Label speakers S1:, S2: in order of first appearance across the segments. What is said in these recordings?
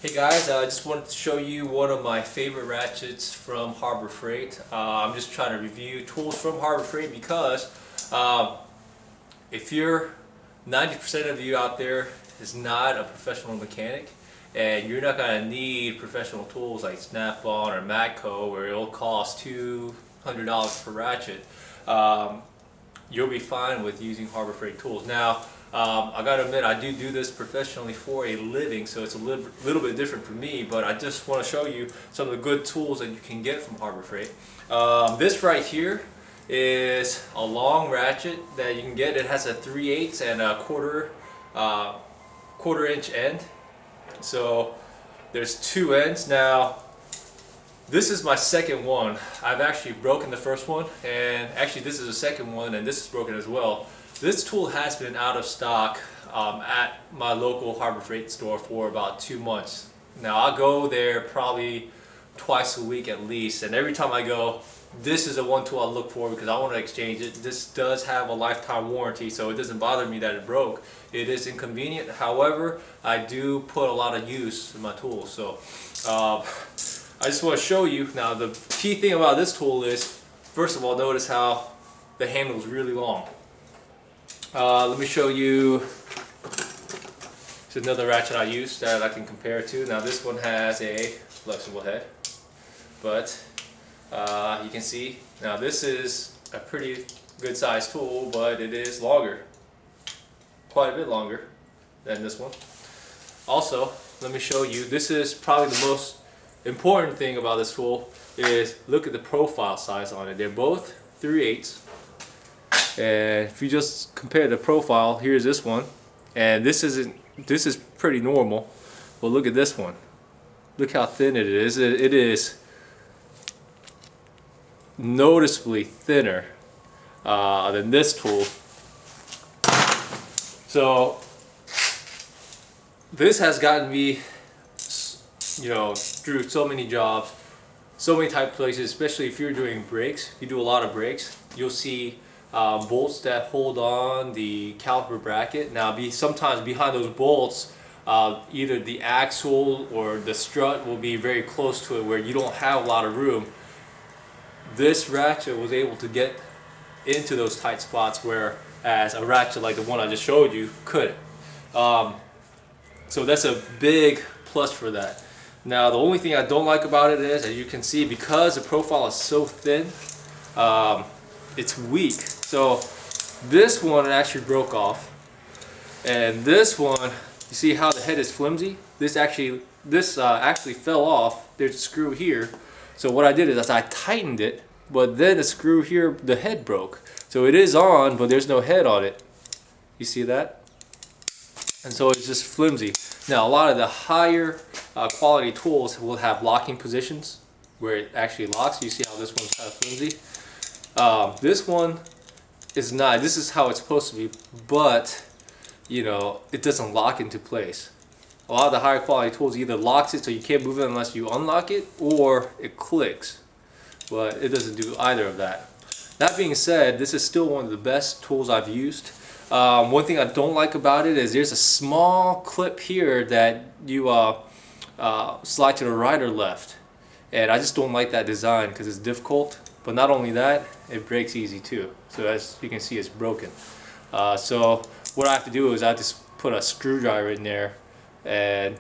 S1: Hey guys, I just wanted to show you one of my favorite ratchets from Harbor Freight. I'm just trying to review tools from Harbor Freight because if you're 90% of you out there is not a professional mechanic, and you're not going to need professional tools like Snap-on or Matco where it'll cost $200 per ratchet, you'll be fine with using Harbor Freight tools. Now, I gotta admit, I do this professionally for a living, so it's a little bit different for me, but I just want to show you some of the good tools that you can get from Harbor Freight. This right here is a long ratchet that you can get. It has a 3/8 and a quarter inch end. So there's two ends. Now, this is my second one. I've actually broken the first one, and actually this is the second one, and this is broken as well. This tool has been out of stock at my local Harbor Freight store for about 2 months. Now I go there probably twice a week at least, and every time I go, this is the one tool I look for because I want to exchange it. This does have a lifetime warranty, so it doesn't bother me that it broke. It is inconvenient, however, I do put a lot of use in my tools. So I just want to show you. Now the key thing about this tool is, first of all, notice how the handle is really long. Let me show you. It's another ratchet I use that I can compare it to. Now this one has a flexible head, but you can see now this is a pretty good sized tool, but it is longer, quite a bit longer than this one. Also, let me show you. This is probably the most important thing about this tool is look at the profile size on it. They're both 3/8. And if you just compare the profile, here's this one, and this is pretty normal. But look at this one. Look how thin it is. It is noticeably thinner than this tool. So this has gotten me, through so many jobs, so many type of places, especially if you're doing brakes. If you do a lot of brakes, you'll see bolts that hold on the caliper bracket. Now, sometimes behind those bolts, either the axle or the strut will be very close to it where you don't have a lot of room. This ratchet was able to get into those tight spots, whereas a ratchet like the one I just showed you couldn't. So that's a big plus for that. Now, the only thing I don't like about it is, as you can see, because the profile is so thin, it's weak. So this one actually broke off, and this one, you see how the head is flimsy? This actually fell off. There's a screw here. So what I did is I tightened it, but then the screw here, the head broke. So it is on, but there's no head on it. You see that? And so it's just flimsy. Now, a lot of the higher quality tools will have locking positions where it actually locks. You see how this one's kind of flimsy? This one is not. This is how it's supposed to be, but it doesn't lock into place. A lot of the higher quality tools either locks it so you can't move it unless you unlock it, or it clicks, but it doesn't do either of that. That being said, this is still one of the best tools I've used. One thing I don't like about it is there's a small clip here that you slide to the right or left, and I just don't like that design because it's difficult. But not only that, it breaks easy too. So as you can see, it's broken. So what I have to do is I just put a screwdriver in there and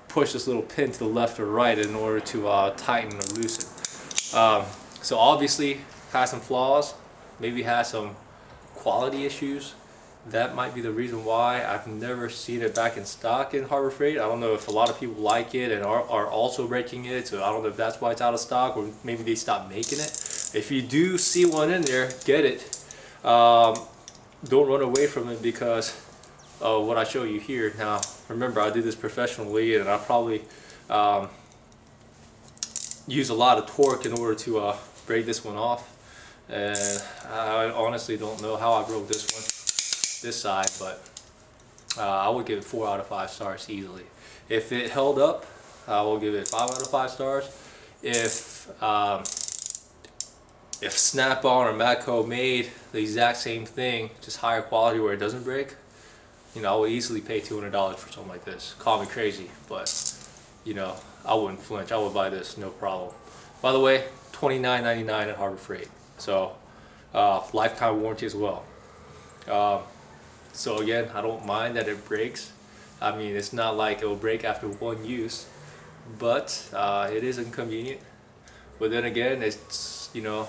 S1: push this little pin to the left or right in order to tighten or loosen. So obviously has some flaws, maybe has some quality issues. That might be the reason why I've never seen it back in stock in Harbor Freight. I don't know if a lot of people like it and are also breaking it, so I don't know if that's why it's out of stock, or maybe they stopped making it. If you do see one in there, get it. Don't run away from it because of what I show you here. Now, remember, I did this professionally, and I probably use a lot of torque in order to break this one off. And I honestly don't know how I broke this one, this side, but I would give it 4 out of 5 stars easily. If it held up, I will give it 5 out of 5 stars. If Snap-on or Matco made the exact same thing, just higher quality where it doesn't break, You know, I would easily pay $200 for something like this. Call me crazy, but you know, I wouldn't flinch. I would buy this, no problem. By the way, $29.99 at Harbor Freight. So lifetime warranty as well. So again, I don't mind that it breaks. I mean, it's not like it will break after one use, but it is inconvenient. But then again, it's, you know,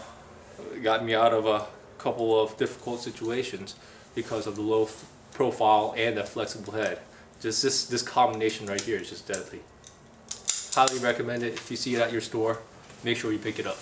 S1: got me out of a couple of difficult situations because of the low profile and the flexible head. Just this combination right here is just deadly. Highly recommend it. If you see it at your store, make sure you pick it up.